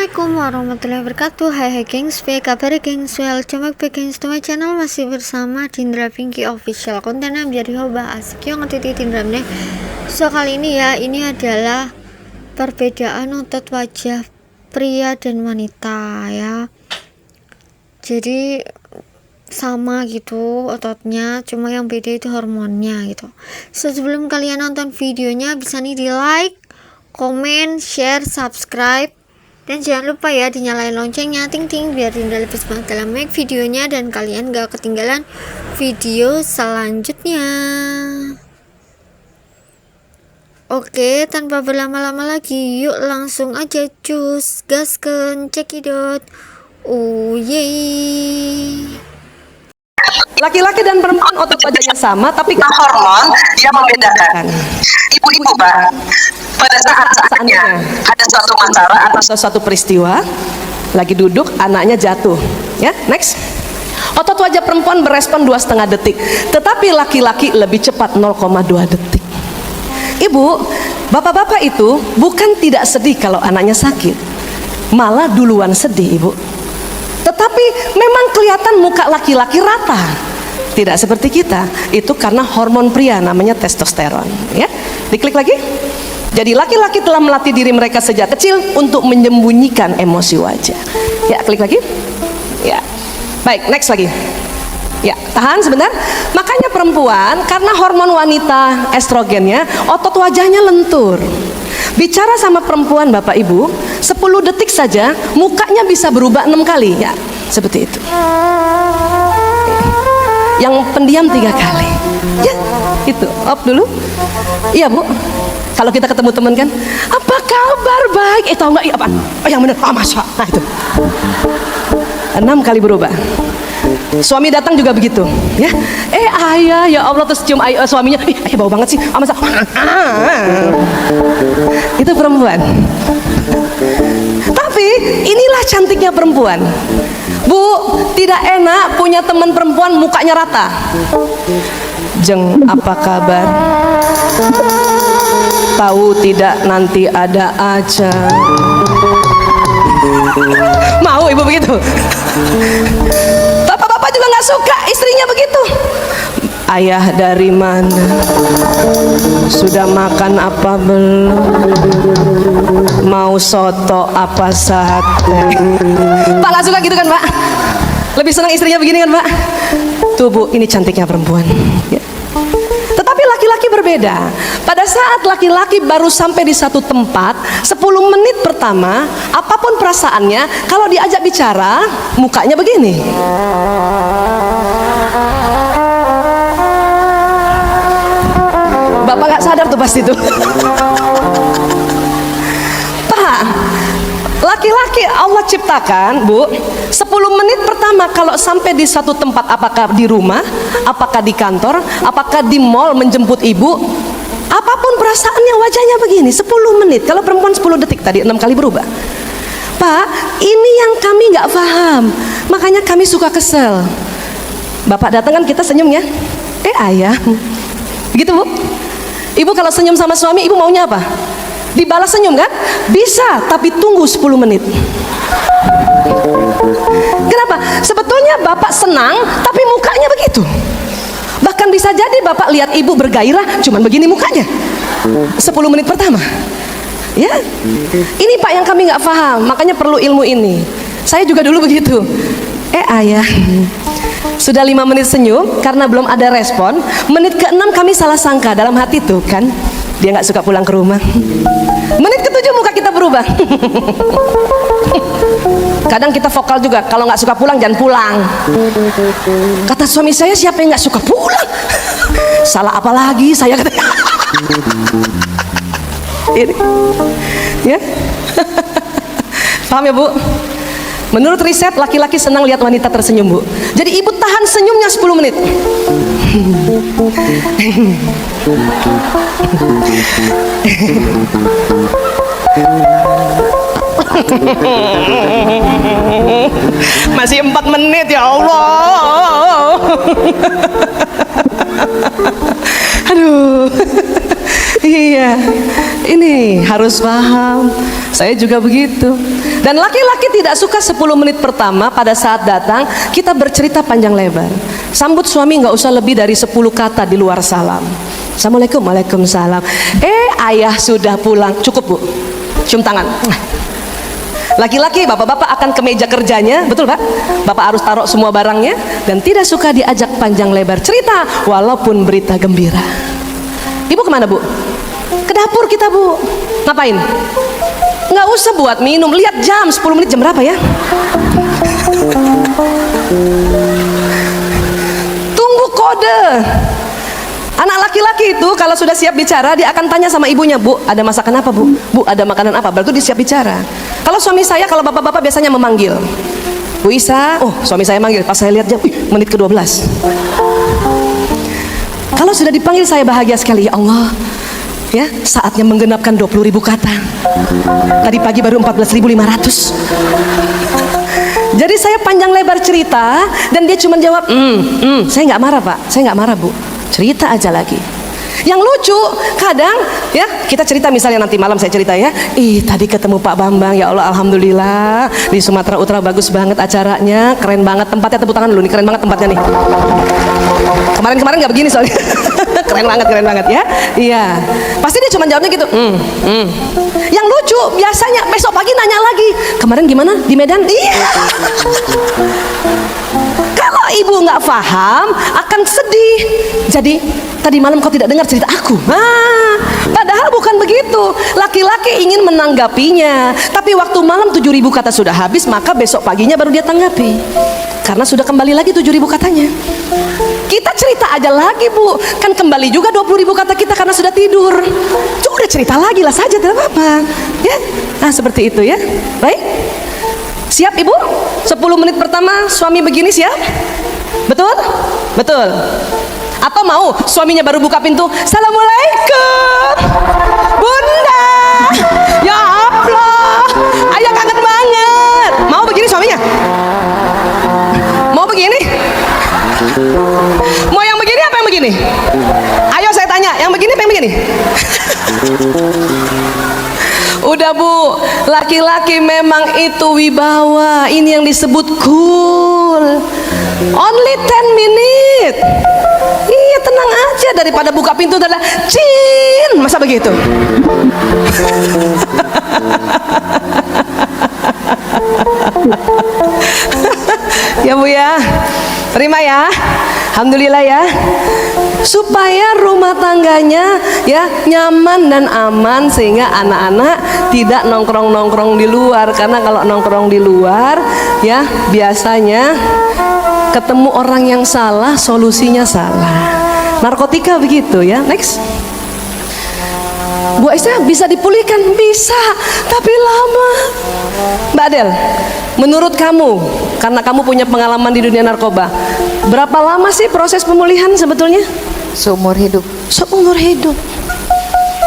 Assalamualaikum warahmatullahi wabarakatuh. Hai gengs, apa kabar gengs? Welcome back gengs to my channel. Masih bersama Dindra Pinky Official. Kontennya menjadi hoba asik yang ngerti Dindra nih. So kali ini ya, ini adalah perbedaan otot wajah pria dan wanita ya. Jadi sama gitu ototnya, cuma yang beda itu hormonnya gitu. So sebelum kalian nonton videonya, bisa nih di like, komen, share, subscribe, dan jangan lupa ya dinyalain loncengnya ting ting biar Dinda lebih semangat dalam make videonya dan kalian gak ketinggalan video selanjutnya. Oke, tanpa berlama-lama lagi, yuk langsung aja cus gasken cekidot. Oh yeay. Laki-laki dan perempuan otot wajahnya sama, tapi hormon dia membedakan. Ibu-ibu, Pak, pada saatnya ada suatu masalah atau suatu peristiwa, lagi duduk, anaknya jatuh. Ya, next. Otot wajah perempuan berespon 2,5 detik, tetapi laki-laki lebih cepat 0,2 detik. Ibu, bapak-bapak itu bukan tidak sedih kalau anaknya sakit, malah duluan sedih, Ibu. Tetapi memang kelihatan muka laki-laki rata, tidak seperti kita. Itu karena hormon pria namanya testosteron. Ya, diklik lagi. Jadi laki-laki telah melatih diri mereka sejak kecil untuk menyembunyikan emosi wajah. Ya, klik lagi. Ya, baik, next lagi. Ya, tahan sebentar. Makanya perempuan karena hormon wanita estrogennya, otot wajahnya lentur. Bicara sama perempuan Bapak Ibu, 10 detik saja mukanya bisa berubah 6 kali. Ya, seperti itu. Yang pendiam 3 kali. Ya, itu. Op dulu. Iya Bu. Kalau kita ketemu teman kan, apa kabar, baik? Tahu nggak? Apaan? Oh, yang benar. Masa. Nah itu. 6 kali berubah. Suami datang juga begitu, ya. Ayah, ya Allah, terus cium suaminya. Ayah bau banget sih. Masa. Itu perempuan. Tapi inilah cantiknya perempuan. Bu, tidak enak punya teman perempuan mukanya rata. Jeng, apa kabar? Tahu tidak nanti ada aja. Mau ibu begitu? Bapak-bapak juga nggak suka istrinya begitu. Ayah dari mana? Sudah makan apa belum? Mau soto apa sate? Pak nggak suka gitu kan Pak? Lebih senang istrinya begini kan Pak? Tuh Bu, ini cantiknya perempuan ya. Tetapi laki-laki berbeda. Pada saat laki-laki baru sampai di satu tempat, 10 menit pertama, apapun perasaannya, kalau diajak bicara, mukanya begini. Bapak gak sadar tuh pasti tuh. Pak, laki-laki Allah ciptakan Bu, 10 menit pertama kalau sampai di satu tempat, apakah di rumah, apakah di kantor, apakah di mall menjemput ibu, apapun perasaannya wajahnya begini, 10 menit. Kalau perempuan 10 detik, tadi 6 kali berubah. Pak, ini yang kami nggak paham, makanya kami suka kesel. Bapak datang kan kita senyum ya, ayah begitu Bu. Ibu kalau senyum sama suami, ibu maunya apa? Dibalas senyum kan? Bisa, tapi tunggu 10 menit. Kenapa? Sebetulnya bapak senang, tapi mukanya begitu. Bahkan bisa jadi bapak lihat ibu bergairah, cuman begini mukanya 10 menit pertama. Ya, ini Pak yang kami nggak paham, makanya perlu ilmu ini. Saya juga dulu begitu. Ayah, sudah 5 menit senyum karena belum ada respon. Menit ke-6 kami salah sangka dalam hati tuh kan, dia nggak suka pulang ke rumah. Menit ke-7 muka kita berubah. Kadang kita vokal juga, kalau nggak suka pulang jangan pulang. Kata suami saya, siapa yang nggak suka pulang? Salah apa lagi saya kata. Ini, ya. Paham ya Bu? Menurut riset, laki-laki senang lihat wanita tersenyum Bu. Jadi ibu tahan senyumnya 10 menit. Masih 4 menit ya Allah. Aduh. Iya, ini harus paham. Saya juga begitu. Dan laki-laki tidak suka 10 menit pertama pada saat datang kita bercerita panjang lebar. Sambut suami nggak usah lebih dari 10 kata di luar salam. Assalamualaikum, waalaikumsalam. Ayah sudah pulang. Cukup, Bu. Cium tangan. Laki-laki, bapak-bapak akan ke meja kerjanya, betul Pak? Bapak harus taruh semua barangnya dan tidak suka diajak panjang lebar cerita walaupun berita gembira. Ibu kemana, Bu? Ke dapur kita, Bu. Ngapain? Nggak usah buat minum. Lihat jam, 10 menit jam berapa ya? Tunggu kode. Anak laki-laki itu kalau sudah siap bicara, dia akan tanya sama ibunya, Bu, ada masakan apa, Bu? Bu, ada makanan apa? Baru dia siap bicara. Kalau suami saya, kalau bapak-bapak biasanya memanggil. Bu Isa, oh suami saya manggil. Pas saya lihat jam, menit ke-12. Kalau sudah dipanggil saya bahagia sekali, ya Allah. Ya, saatnya menggenapkan 20.000 kata. Tadi pagi baru 14.500. Jadi saya panjang lebar cerita dan dia cuma jawab, saya nggak marah Pak, saya nggak marah Bu. Cerita aja lagi. Yang lucu, kadang ya kita cerita misalnya nanti malam saya cerita ya, tadi ketemu Pak Bambang, ya Allah alhamdulillah di Sumatera Utara bagus banget acaranya, keren banget tempatnya, tepuk tangan dulu nih, keren banget tempatnya nih. Kemarin nggak begini soalnya. keren banget ya. Iya. Pasti dia cuma jawabnya gitu. Yang lucu biasanya besok pagi nanya lagi, kemarin gimana di Medan? Iya. Kalau ibu nggak paham akan sedih. Jadi tadi malam kau tidak dengar cerita aku. Padahal bukan begitu. Laki-laki ingin menanggapinya, tapi waktu malam 7.000 kata sudah habis, maka besok paginya baru dia tanggapi. Karena sudah kembali lagi 7.000 katanya. Kita cerita aja lagi Bu, kan kembali juga 20.000 kata kita karena sudah tidur. Udah cerita lagi lah saja, tidak apa-apa ya. Nah seperti itu ya. Baik, siap Ibu? 10 menit pertama suami begini siap? Betul? Betul. Atau mau suaminya baru buka pintu, Assalamualaikum Bunda, ya Allah ayah kangen banget. Mau begini suaminya? Mau begini? Mau yang begini apa yang begini? Ayo saya tanya, yang begini apa yang begini? Udah Bu, laki-laki memang itu wibawa. Ini yang disebut cool. Only 10 minute. Iya tenang aja, daripada buka pintu adalah Cin. Masa begitu? Ya Bu ya, terima ya. Alhamdulillah ya. Supaya rumah tangganya ya nyaman dan aman, sehingga anak-anak tidak nongkrong-nongkrong di luar. Karena kalau nongkrong di luar ya biasanya ketemu orang yang salah, solusinya salah. Narkotika begitu ya. Next. Bu Aisyah, bisa dipulihkan? Bisa, tapi lama. Mbak Adel, menurut kamu, karena kamu punya pengalaman di dunia narkoba, berapa lama sih proses pemulihan sebetulnya? Seumur hidup. Seumur hidup.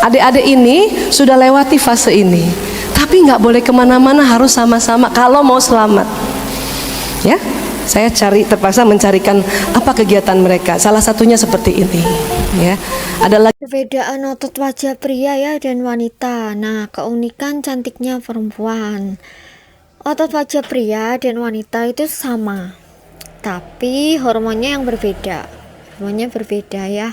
Adik-adik ini sudah lewati fase ini, tapi nggak boleh kemana-mana, harus sama-sama kalau mau selamat. Ya, saya terpaksa mencarikan apa kegiatan mereka. Salah satunya seperti ini. Ya, ada lagi Perbedaan otot wajah pria ya dan wanita. Nah, keunikan cantiknya perempuan. Otot wajah pria dan wanita itu sama, tapi hormonnya yang berbeda. Hormonnya berbeda ya.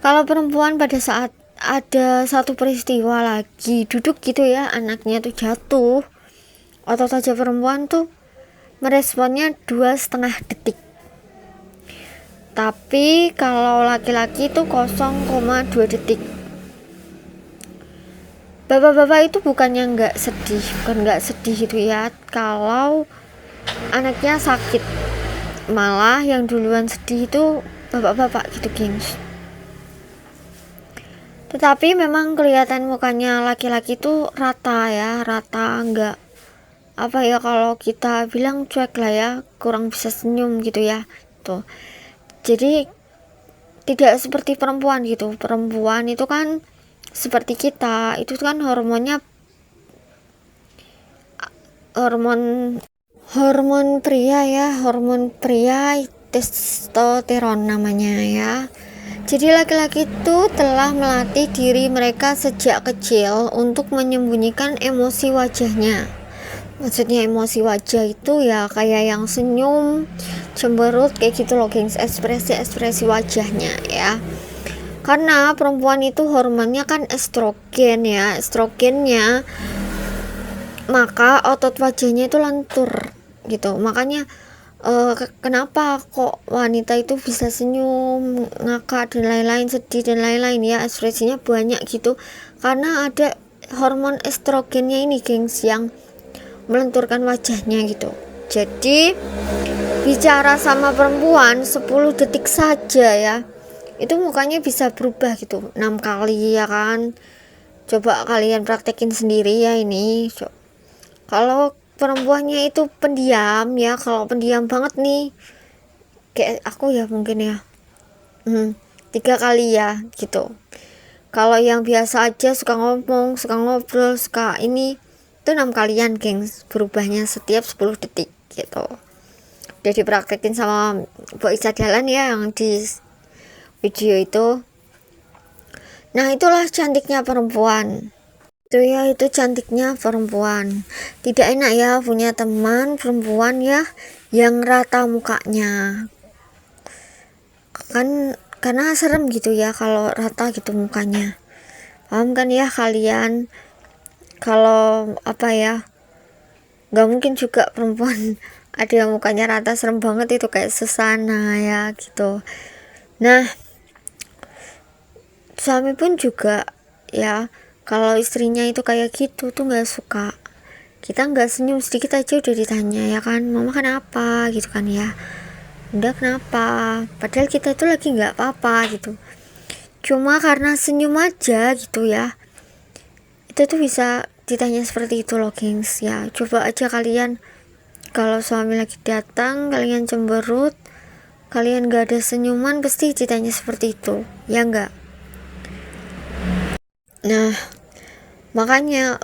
Kalau perempuan pada saat ada satu peristiwa lagi duduk gitu ya, anaknya tuh jatuh, otot wajah perempuan tuh meresponnya 2,5 detik. Tapi kalau laki-laki itu 0,2 detik. Bapak-bapak itu bukannya nggak sedih gitu ya kalau anaknya sakit, malah yang duluan sedih itu bapak-bapak gitu gengs. Tetapi memang kelihatan mukanya laki-laki itu rata ya, rata, nggak apa ya, kalau kita bilang cuek lah ya, kurang bisa senyum gitu ya tuh. Jadi tidak seperti perempuan gitu. Perempuan itu kan seperti kita, itu kan hormonnya hormon pria ya, hormon pria testosteron namanya ya. Jadi laki-laki itu telah melatih diri mereka sejak kecil untuk menyembunyikan emosi wajahnya. Maksudnya emosi wajah itu ya kayak yang senyum, cemberut kayak gitu loh gengs, ekspresi-ekspresi wajahnya ya. Karena perempuan itu hormonnya kan estrogen ya, estrogennya, maka otot wajahnya itu lentur gitu. Makanya kenapa kok wanita itu bisa senyum, ngakak dan lain-lain, sedih dan lain-lain ya, ekspresinya banyak gitu, karena ada hormon estrogennya ini gengs yang melenturkan wajahnya gitu. Jadi bicara sama perempuan 10 detik saja ya, itu mukanya bisa berubah gitu 6 kali ya kan. Coba kalian praktekin sendiri ya ini. Kalau perempuannya itu pendiam ya, kalau pendiam banget nih kayak aku ya mungkin ya 3 kali ya gitu. Kalau yang biasa aja suka ngomong, suka ngobrol, suka ini, itu 6 kalian gengs, berubahnya setiap 10 detik gitu. Udah dipraktekin sama Mbak Isa Dahlan ya yang di video itu. Nah itulah cantiknya perempuan. Itu cantiknya perempuan. Tidak enak ya punya teman perempuan ya yang rata mukanya, kan karena serem gitu ya kalau rata gitu mukanya. Paham kan ya kalian? Kalau apa ya, nggak mungkin juga perempuan ada yang mukanya rata, serem banget itu, kayak Susana ya gitu. Nah suami pun juga ya, kalau istrinya itu kayak gitu tuh nggak suka. Kita nggak senyum sedikit aja udah ditanya ya kan, mama kenapa gitu kan ya, udah kenapa, padahal kita itu lagi nggak apa-apa gitu, cuma karena senyum aja gitu ya, itu tuh bisa ditanya seperti itu loh gengs ya. Coba aja kalian kalau suami lagi datang kalian cemberut, kalian gak ada senyuman, pasti ditanya seperti itu ya enggak. Nah makanya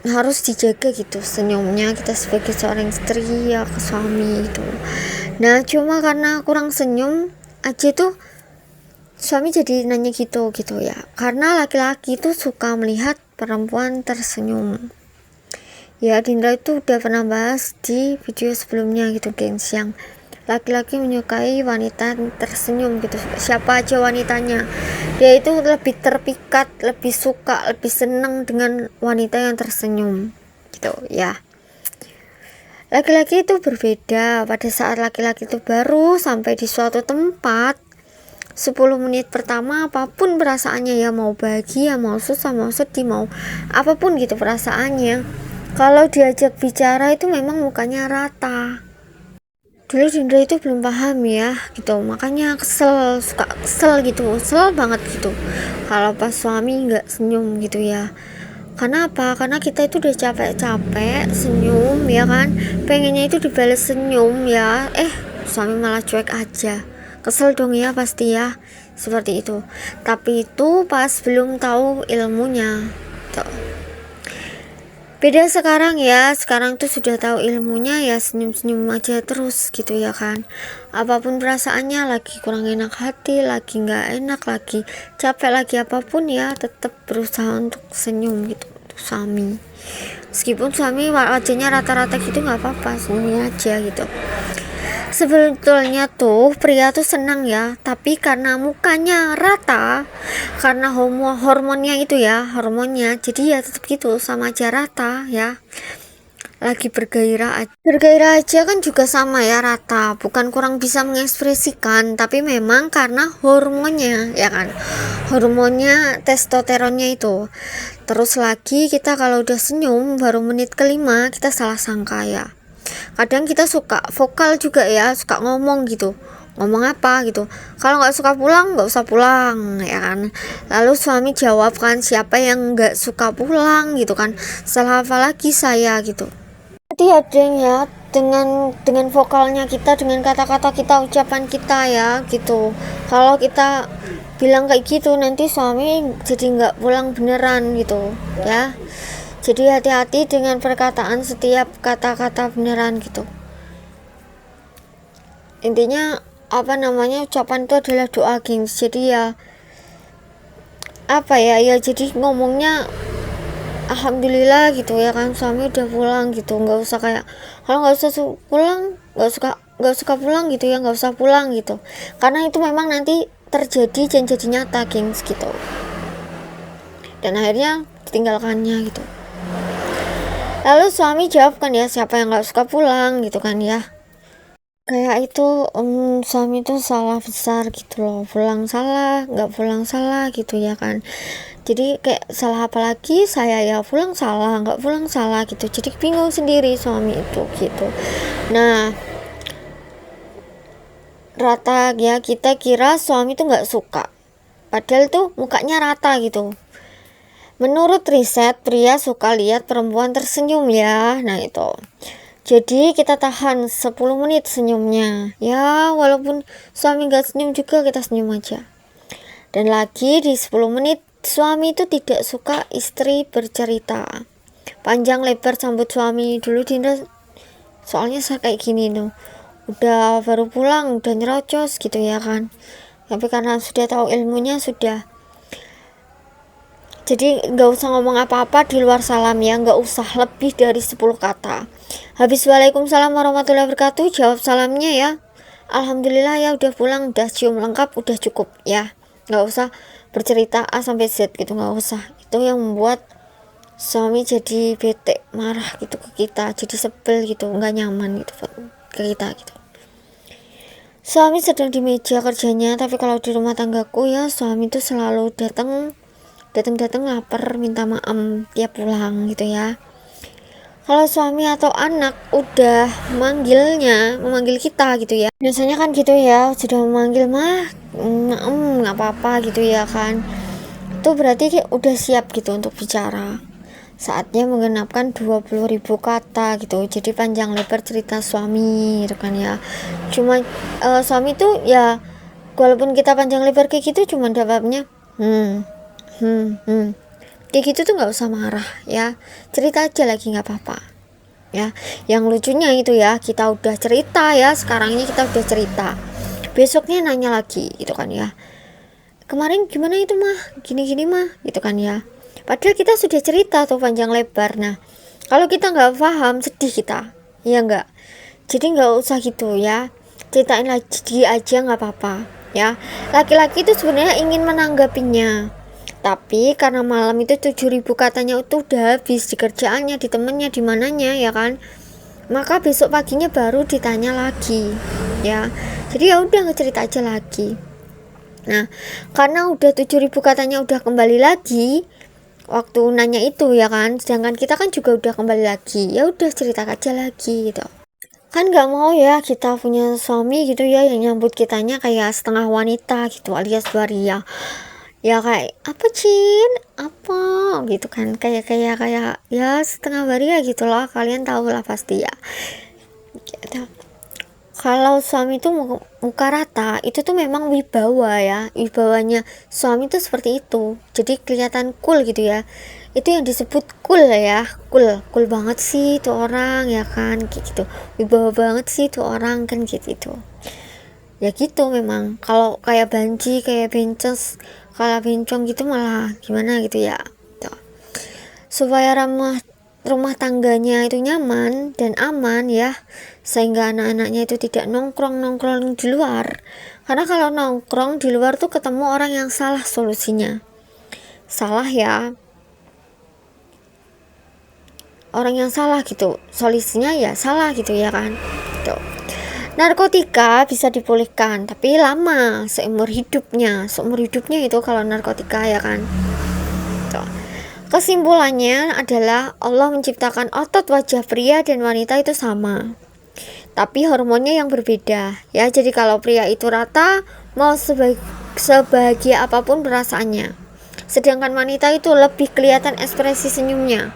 harus dijaga gitu senyumnya kita sebagai seorang istri ya ke suami itu. Nah cuma karena kurang senyum aja tuh suami jadi nanya gitu ya, karena laki-laki itu suka melihat perempuan tersenyum ya. Dinda itu udah pernah bahas di video sebelumnya gitu gengs, yang laki-laki menyukai wanita tersenyum gitu, siapa aja wanitanya, dia itu lebih terpikat, lebih suka, lebih senang dengan wanita yang tersenyum gitu ya. Laki-laki itu berbeda. Pada saat laki-laki itu baru sampai di suatu tempat, 10 menit pertama apapun perasaannya ya, mau bahagia, mau susah, mau sedih, mau apapun gitu perasaannya, kalau diajak bicara itu memang mukanya rata. Dulu Dinda itu belum paham ya gitu, makanya suka kesel gitu, kesel banget gitu kalau pas suami nggak senyum gitu ya. Karena apa? Karena kita itu udah capek-capek senyum ya kan, pengennya itu dibalas senyum ya, suami malah cuek aja, kesel dong ya pasti ya, seperti itu. Tapi itu pas belum tahu ilmunya tuh. Beda sekarang ya, sekarang tuh sudah tahu ilmunya ya, senyum-senyum aja terus gitu ya kan. Apapun perasaannya, lagi kurang enak hati, lagi nggak enak, lagi capek, lagi apapun ya, tetap berusaha untuk senyum gitu untuk suami. Meskipun suami wajahnya rata-rata gitu nggak apa-apa, senyum aja gitu. Sebetulnya tuh pria tuh senang ya, tapi karena mukanya rata, karena hormonnya itu ya, hormonnya, jadi ya tetap gitu, sama aja rata ya. Lagi bergairah aja kan juga sama ya, rata, bukan kurang bisa mengekspresikan, tapi memang karena hormonnya ya kan, hormonnya testosteronnya itu. Terus lagi kita kalau udah senyum baru menit kelima kita salah sangka ya. Kadang kita suka vokal juga ya, suka ngomong gitu, ngomong apa gitu, kalau nggak suka pulang nggak usah pulang ya kan. Lalu suami jawab kan, siapa yang nggak suka pulang gitu kan, salah apa lagi saya gitu. Jadi ada ya dengan vokalnya kita, dengan kata-kata kita, ucapan kita ya gitu. Kalau kita bilang kayak gitu nanti suami jadi nggak pulang beneran gitu ya. Jadi hati-hati dengan perkataan setiap kata-kata beneran gitu. Intinya apa namanya, ucapan itu adalah doa, gengs. Jadi ya apa ya, jadi ngomongnya alhamdulillah gitu ya kan, suami udah pulang gitu. Nggak usah kayak, kalau nggak usah pulang, nggak suka pulang gitu ya, nggak usah pulang gitu, karena itu memang nanti terjadi dan jadi nyata, gengs, gitu. Dan akhirnya ditinggalkannya gitu. Lalu suami jawab kan ya, siapa yang nggak suka pulang gitu kan ya. Kayak itu suami itu salah besar gitu loh, pulang salah, nggak pulang salah gitu ya kan. Jadi kayak salah apa lagi saya ya, pulang salah, nggak pulang salah gitu. Jadi bingung sendiri suami itu gitu. Nah, rata ya, kita kira suami tuh nggak suka, padahal tuh mukanya rata gitu. Menurut riset, pria suka lihat perempuan tersenyum ya. Nah itu, jadi kita tahan 10 menit senyumnya ya, walaupun suami nggak senyum juga kita senyum aja. Dan lagi di 10 menit suami itu tidak suka istri bercerita panjang lebar sambut suami. Dulu Dinda soalnya saya kayak gini tuh, udah baru pulang udah nyerocos gitu ya kan, tapi karena sudah tahu ilmunya sudah, jadi nggak usah ngomong apa-apa di luar salam ya, nggak usah lebih dari 10 kata. Habis waalaikumsalam warahmatullahi wabarakatuh, jawab salamnya ya, alhamdulillah ya udah pulang, udah cium lengkap, udah cukup ya. Nggak usah bercerita A sampai Z gitu, nggak usah. Itu yang membuat suami jadi bete, marah gitu ke kita, jadi sebel gitu, nggak nyaman gitu ke kita gitu. Suami sedang di meja kerjanya, tapi kalau di rumah tanggaku ya, suami itu selalu datang lapar, minta maaf tiap pulang gitu ya. Kalau suami atau anak udah memanggil kita gitu ya, biasanya kan gitu ya, sudah memanggil mah, nggak apa-apa gitu ya kan, itu berarti udah siap gitu untuk bicara. Saatnya menggenapkan 20.000 kata gitu. Jadi panjang lebar cerita suami gitu kan ya. Cuma suami tuh ya, walaupun kita panjang lebar kayak gitu, cuma dapatnya kayak gitu tuh nggak usah marah ya, cerita aja lagi nggak apa-apa ya. Yang lucunya itu ya, kita udah cerita ya, sekarang ini kita udah cerita, besoknya nanya lagi gitu kan ya, kemarin gimana itu mah, gini-gini mah gitu kan ya, padahal kita sudah cerita tuh panjang lebar. Nah kalau kita nggak paham, sedih kita ya nggak. Jadi nggak usah gitu ya, ceritain lagi aja nggak apa-apa ya. Laki-laki itu sebenarnya ingin menanggapinya, tapi karena malam itu 7.000 katanya itu udah habis di kerjaannya, di temennya, di mananya ya kan, maka besok paginya baru ditanya lagi ya. Jadi ya udah cerita aja lagi. Nah karena udah 7.000 katanya udah kembali lagi waktu nanya itu ya kan, sedangkan kita kan juga udah kembali lagi, ya udah cerita aja lagi gitu. Kan nggak mau ya kita punya suami gitu ya yang nyambut kitanya kayak setengah wanita gitu, alias waria ya, kayak apa Cin apa gitu kan, kayak ya setengah waria gitu loh, kalian tahu lah pasti ya gitu. Kalau suami itu muka rata, itu tuh memang wibawa ya, wibawanya suami tuh seperti itu, jadi kelihatan cool gitu ya. Itu yang disebut cool ya, cool banget sih tuh orang ya kan, kayak gitu, wibawa banget sih tuh orang kan gitu ya gitu. Memang kalau kayak banci, kayak bencos, kalau bencong gitu malah gimana gitu ya tuh. Supaya rumah tangganya itu nyaman dan aman ya, sehingga anak-anaknya itu tidak nongkrong di luar. Karena kalau nongkrong di luar tuh ketemu orang yang salah, solusinya salah ya, orang yang salah gitu, solusinya ya salah gitu ya kan tuh. Narkotika bisa dipulihkan tapi lama, seumur hidupnya itu kalau narkotika ya kan tuh. Kesimpulannya adalah Allah menciptakan otot wajah pria dan wanita itu sama, tapi hormonnya yang berbeda ya. Jadi kalau pria itu rata, mau sebahagia apapun perasaannya, sedangkan wanita itu lebih kelihatan ekspresi senyumnya.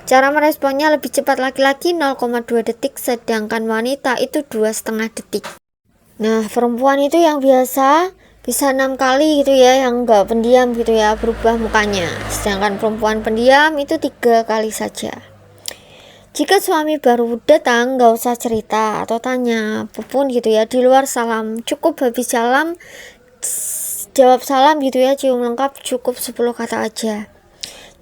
Cara meresponnya lebih cepat laki-laki 0,2 detik, sedangkan wanita itu 2,5 detik. Nah perempuan itu yang biasa bisa 6 kali gitu ya, yang enggak pendiam gitu ya, berubah mukanya, sedangkan perempuan pendiam itu 3 kali saja. Jika suami baru datang, gak usah cerita atau tanya apapun gitu ya, di luar salam. Cukup habis salam, jawab salam gitu ya, cium lengkap, cukup 10 kata aja.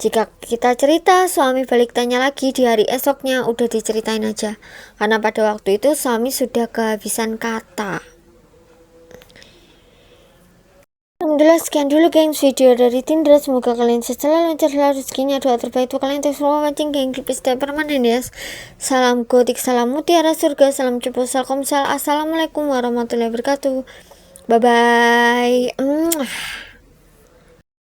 Jika kita cerita, suami balik tanya lagi di hari esoknya, udah diceritain aja. Karena pada waktu itu suami sudah kehabisan kata. Alhamdulillah, sekian dulu gengs video dari Tindra. Semoga kalian selalu lancar selalu rezekinya. Doa terbaik untuk kalian untuk semua mancing geng tipis dan permanen ya. Salam gotik, salam mutiara surga, salam cepu, salam. Assalamualaikum warahmatullahi wabarakatuh. Bye bye.